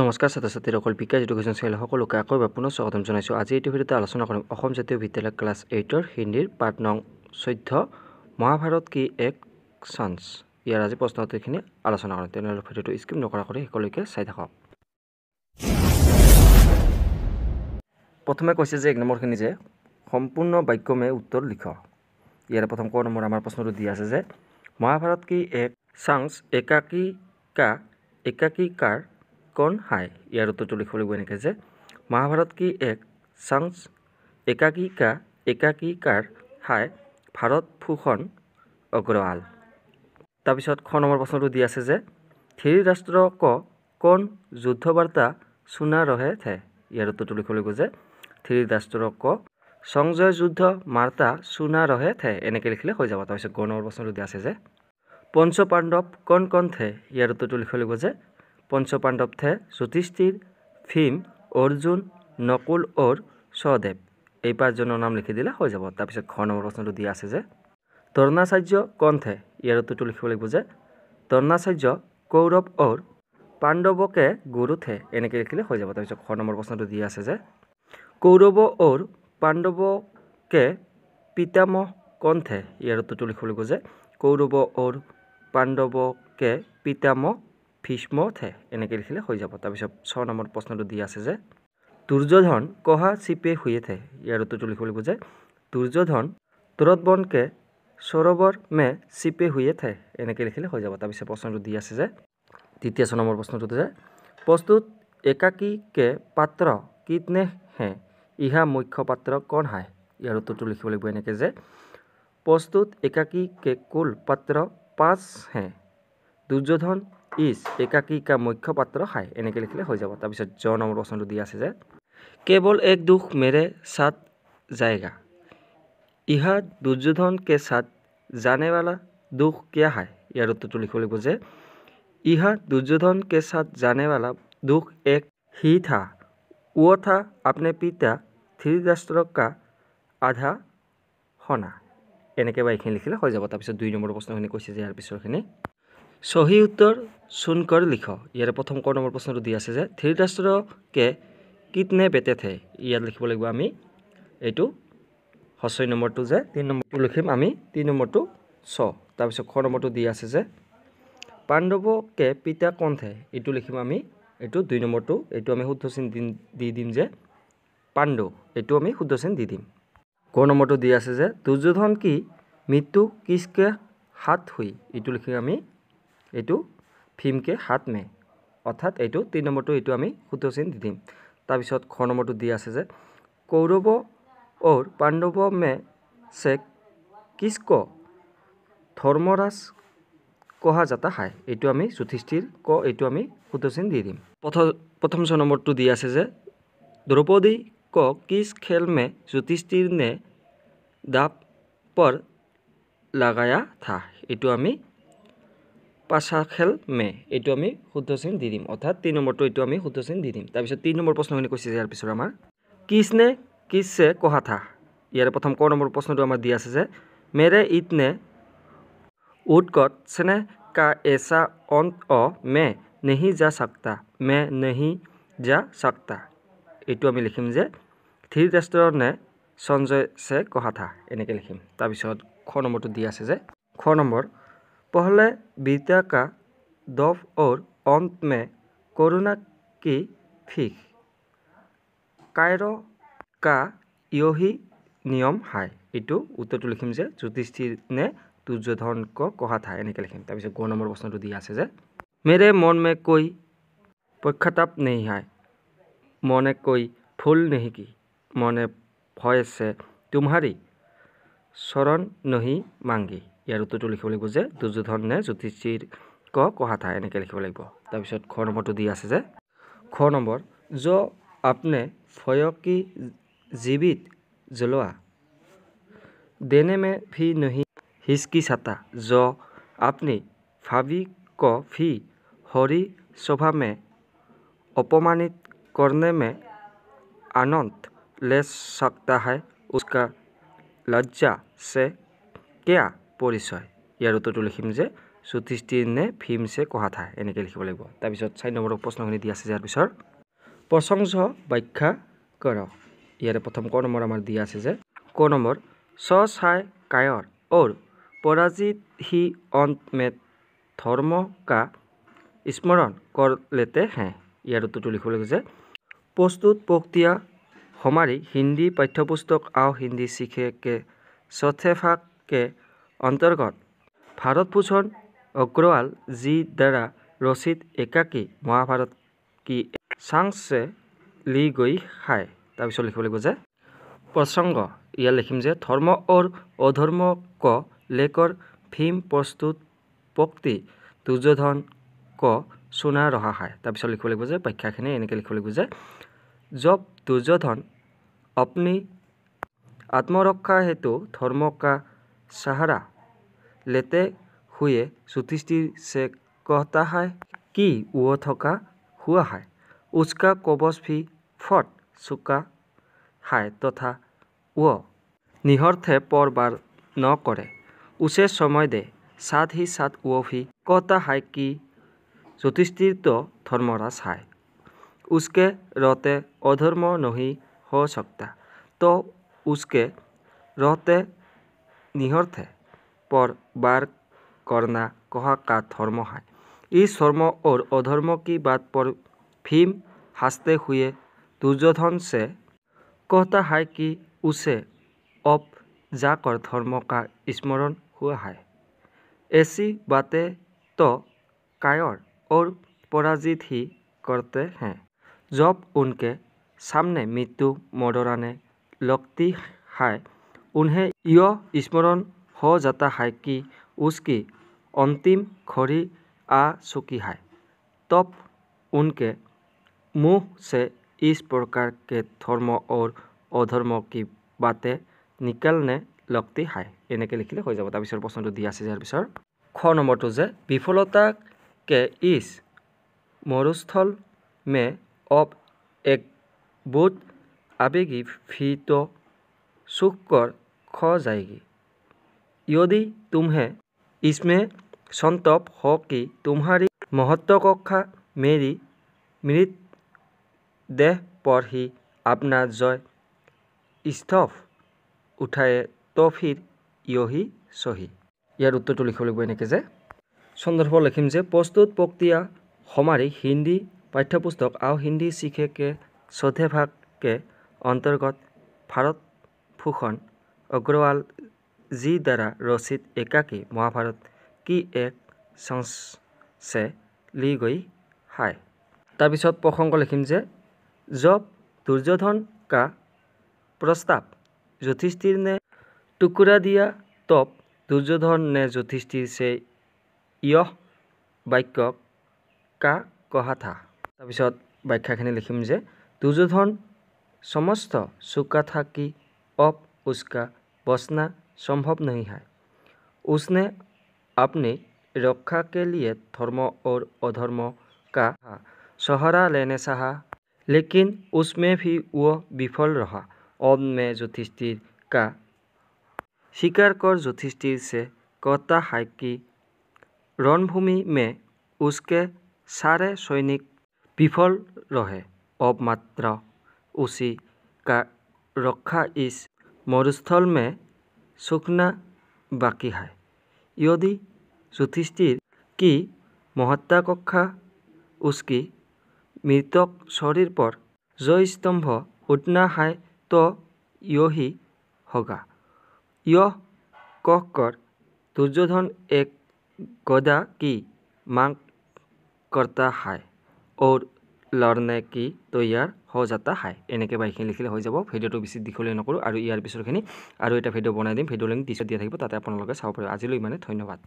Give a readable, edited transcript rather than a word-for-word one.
নমস্কাৰ ছাত্ৰ ছাত্ৰীসকল, বিকাশ এডুকেশ্যন চেনেল সকলোকে আকৌ এবাৰ পুনৰ স্বাগতম জনাইছোঁ। আজি এইটো ভিডিঅ'তে আলোচনা কৰিম অসম জাতীয় বিদ্যালয় ক্লাছ 8ৰ হিন্দীৰ পাঠ নং 14 মহাভাৰত কি এক চান্স। ইয়াৰ আজি প্ৰশ্ন উত্তৰখিনি আলোচনা কৰিম। তেনেহ'লে ভিডিঅ'টো স্কিপ নকৰা কৰি সকলোকে চাই থাকক। প্ৰথমে কৈছে যে 1 নম্বৰখিনি যে সম্পূৰ্ণ বাক্যমে উত্তৰ লিখ। ইয়াৰ প্ৰথম ক নম্বৰ আমাৰ প্ৰশ্নটো দিয়া আছে যে মহাভাৰত কি এক চান্স একাকী কাৰ কौन है। ইয়াৰ উত্তৰটো লিখিব লাগিব এনেকৈ যে মহাভাৰত কি এক চান্স একাকী কাৰ হাই ভাৰত ভূষণ অগ্ৰৱাল। তাৰপিছত খ নম্বৰ প্ৰশ্নটো দিয়া আছে যে ধৃতৰাষ্ট্ৰ কোন যুদ্ধবাৰ্তা শুনা ৰহে থে। ইয়াৰ উত্তৰটো লিখিব লাগিব যে ধৃতৰাষ্ট্ৰ সংজয় যুদ্ধ বাৰ্তা শুনা ৰহে থে। এনেকৈ লিখিলে হৈ যাব। তাৰপিছত গ নম্বৰ প্ৰশ্নটো দিয়া আছে যে পঞ্চ পাণ্ডৱ কোন থে। ইয়াৰ উত্তৰটো লিখিব লাগিব যে পঞ্চ পাণ্ডৱ থে যুধিষ্ঠিৰ ভীম অৰ্জুন নকুল और সহদেৱ। এই পাঁচজনৰ নাম লিখি দিলে হৈ যাব। তাৰপিছত খ নম্বৰ প্ৰশ্নটো দিয়া আছে যে দ্ৰোণাচাৰ্য কোন থে। ইয়াৰ উত্তৰটো লিখিব লাগিব যে দ্ৰোণাচাৰ্য কৌৰৱ और পাণ্ডৱকে গুৰু থে। এনেকৈ লিখিলে হৈ যাব। তাৰপিছত খ নম্বৰ প্ৰশ্নটো দিয়া আছে যে কৌৰৱ और পাণ্ডৱকে পিতামহ কোন থে। ইয়াৰ উত্তৰটো লিখিব লাগিব যে কৌৰৱ और পাণ্ডৱকে পিতামহ ভীষ্ম থে। এনেকৈ লিখিলে হৈ যাব। তাৰপিছত 6 নম্বৰ প্ৰশ্নটো দিয়া আছে যে দুৰ্যোধন কহা ছিপে হুয়ে থে। ইয়াৰ উত্তৰটো লিখিব লাগিব যে দুৰ্যোধন দ্ৰোণবনকে সৰোবৰ মে ছিপে হুয়ে থে। এনেকৈ লিখিলে হৈ যাব। তাৰপিছত প্ৰশ্নটো দি আছে যে দ্বিতীয় 6 নম্বৰ প্ৰশ্নটো যে প্ৰস্তুত একাকী কে পাত্ৰ কিতনে হে ইহা মুখ্য পাত্ৰ কোন হয়। ইয়াৰ উত্তৰটো লিখিব লাগিব এনেকৈ যে প্ৰস্তুত একাকী কে কুল পাত্ৰ 5 হে দুৰ্যোধন ইজ একাকী কা মুখ্য পাত্ৰ হয়। এনেকৈ লিখিলে হৈ যাব। তাৰপিছত 6 নম্বৰ প্ৰশ্নটো দিয়া আছে যে কেৱল এক দুখ মেৰে সাথ যায়েগা ইহা দুৰ্যোধন কে সাথ জানে वाला দুখ क्या है। ইয়াৰ উত্তৰটো লিখিব লাগিব যে ইহা দুৰ্যোধন কে সাথ জানে वाला দুখ এক ही था वो था अपने पिता धृतराष्ट्र का आधा होना। এনেকৈ বা এইখিনি লিখিলে হৈ যাব। তাৰপিছত 2 নম্বৰ প্ৰশ্নখিনি কৈছে যে ইয়াৰ পিছৰখিনি সহি উত্তৰ চুনকৰ লিখ। ইয়াৰে প্ৰথম ক নম্বৰ প্ৰশ্নটো দিয়া আছে যে ধৃতৰাষ্ট্ৰকে কিতনে বেটে থে। ইয়াত লিখিব লাগিব আমি এইটো 6 নম্বৰটো যে 3 নম্বৰটো লিখিম আমি 3 নম্বৰটো ছ। তাৰপিছত খ নম্বৰটো দিয়া আছে যে পাণ্ডৱকে পিতা কোন থে। এইটো লিখিম আমি এইটো 2 নম্বৰটো এইটো আমি শুদ্ধ চিন দি দিম যে পাণ্ডু। এইটো আমি শুদ্ধ চিন দি দিম। ক নম্বৰটো দিয়া আছে যে দুৰ্যোধন কি মৃত্যু কিসকে হাত হুই। এইটো লিখিম আমি এইটো ভীমকে হাত মে অৰ্থাৎ এইটো 3 নম্বৰটো এইটো আমি শুদ্ধ চিন দি দিম। তাৰপিছত খ নম্বৰটো দিয়া আছে যে কৌৰৱ और পাণ্ডৱ মে সে কিসকো ধৰ্মৰাজ কহা যাতা হয়। এইটো আমি যুধিষ্ঠিৰ এইটো আমি শুদ্ধ চিন দি দিম। প্ৰথম 6 নম্বৰটো দিয়া আছে যে দ্ৰৌপদী को किस खेल में युधिष्ठिर ने दांव पर लगाया था। এইটো আমি পাশা খেল মে এইটো আমি শুদ্ধ চিন দি দিম। অৰ্থাৎ 3 নম্বৰটো এইটো আমি শুদ্ধ চিন দি দিম। তাৰপিছত 3 নম্বৰ প্ৰশ্নখিনি কৈছে ইয়াৰ পিছত আমাৰ কিসনে কিসছে কহা থা। ইয়াৰে প্ৰথম ক নম্বৰ প্ৰশ্নটো আমাৰ দিয়া আছে যে মেৰে ইতনে উৎকট স্নেহ কা ऐसा अंत मैं नहीं जा सकता। এইটো আমি লিখিম যে ধৃতৰাষ্ট্ৰ নে সঞ্জয় সে কহা থা। এনেকৈ লিখিম। তাৰপিছত খ নম্বৰটো দিয়া আছে যে খ নম্বৰ পহলে बीता का दौर और अंत में करुणा की भीख कायरो का यही नियम है। এইটো উত্তৰটো লিখিম যে যুধিষ্ঠিৰ নে দুৰ্যোধন को कहा था। এনেকৈ লিখিম। তাৰপিছত গ নম্বৰ প্ৰশ্নটো দিয়া আছে যে मेरे मन में कोई पक्षताप नहीं है मैंने कोई भूल नहीं की मैंने भय से तुम्हारी शरण नहीं मांगी। ইয়াৰ উত্তৰটো লিখিব লাগিব যে দুৰ্যোধন নে যুধিষ্ঠিৰ কহা থা। এনেকৈ লিখিব লাগিব। তাৰপিছত খ নম্বৰটো দিয়া আছে যে খ নম্বৰ जो अपने भय की जीवित जलवा देने में भी नहीं हिचकिचाता जो अपनी भाभी को भी हरि सभा में अपमानित करने में आनंद ले सकता है उसका लज्जा से क्या পৰিচয়। ইয়াৰ উত্তৰটো লিখিম যে যুধিষ্ঠিৰ নে ভীম সে কহা থা এনেকৈ লিখিব লাগিব। তাৰপিছত 4 নম্বৰ প্ৰশ্নখিনি দিয়া আছে ইয়াৰ পিছত প্ৰসংগ ব্যাখ্যা কৰ। ইয়াৰে প্ৰথম ক নম্বৰ আমাৰ দিয়া আছে যে ক নম্বৰ ছাই কায়ৰ और पराजित ही अंत में धर्म का स्मरण कर लेते हैं। यार उत्तर लिख जे प्रस्तुत प्रक्रिया हमारी हिंदी पाठ्यपुस्तक और हिंदी सीखे के चौथे भाग के अंतर्गत भारत भूषण अग्रवाल जी द्वारा रचित एकाकी महाभारत की सांस से ली गई है। तक लिख जे प्रसंग यह लिखिम जे धर्म और अधर्म को लेकर भीम प्रस्तुत पक्ति दुर्योधन को सुना रहा है। तक लिख जे व्याख्याखिनि एनेके लिख जे जब दुर्योधन अपनी आत्मरक्षा हेतु धर्म का सहारा लेते हुए युधिष्ठिर से कहता है कि वो थका हुआ है, उसका कवच भी फट चुका है तथा वो निहर्थे पर बार न करे, उसे समय दे। साथ ही साथ वो भी कहता है कि युधिष्ठिर तो धर्मराज है, उसके रहते अधर्म नहीं हो सकता, तो उसके रहते निहर्थे पर बार करना कहा का धर्म है। इस धर्म और अधर्म की बात पर भीम हंसते हुए दुर्योधन से कहता है कि उसे अब जाकर धर्म का स्मरण हुआ है। ऐसी बातें तो कायर और पराजित ही करते हैं। जब उनके सामने मृत्यु मंडराने लगती है, उन्हें यह स्मरण हो जाता है कि उसकी अंतिम घड़ी आ चुकी है, तब उनके मुंह से इस प्रकार के धर्म और अधर्म की बातें निकलने लगती है। एनेके लिखिले हो जाब। तार प्रश्न दिया यार पिछर ख नम्बर जे विफलता के इस मरुस्थल में अब एक बुद्ध आवेगी भी तो सुख कर खो जाएगी। यदि तुम्हें इसमें संताप हो कि तुम्हारी महत्वाकांक्षा मेरी मृत देह पर ही अपना जय स्तंभ उठाए तो फिर यही सही। यार उत्तर लिख एनेके जे सन्दर्भ लिखिम जे प्रस्तुत प्रक्रिया हमारी हिंदी पाठ्यपुस्तक और हिंदी सीखे के चौथे भाग के अंतर्गत भारत भूषण अग्रवाल जी द्वारा रचित एकाकी महाभारत की एक सांस से ली गई है। तार प्रसंग लिखिम जे जब दुर्योधन का प्रस्ताव युधिष्ठिर ने टुकड़ा दिया तब दुर्योधन ने युधिष्ठिर से यह वाक्य का कहा था। तार व्याख्याखिनि लिखिम जे दुर्योधन समस्त चुका था कि अब उसका बचना संभव नहीं है। उसने अपनी रक्षा के लिए धर्म और अधर्म का सहारा लेने चाहा, लेकिन उसमें भी वो विफल रहा। अब मैं युधिष्ठिर का शिकार कर युधिष्ठिर से कहता है कि रणभूमि में उसके सारे सैनिक विफल रहे, अब मात्र उसी का रक्षा इस मरुस्थल में सूखना बाकी है। यदि युधिष्ठिर की महत्वाकांक्षा उसकी मृतक शरीर पर जय स्तंभ उठना है तो यही होगा। यह कहकर दुर्योधन एक गदा की मांग करता है और लड़ने की तैयार हो जाता है। एनेके बाइखिनि लिखिले हो जाब। भिडिओ बेसि दीघलीया नकरो और यार पिछरखिनि और एटा भिडिओ बनाई दिम। भिडिओ लिंक डिस्क्रिप्शনত दिया थाकिब, ताते आपनालोके चाब पारिब। आजिলৈ इमाने, धन्यवाद।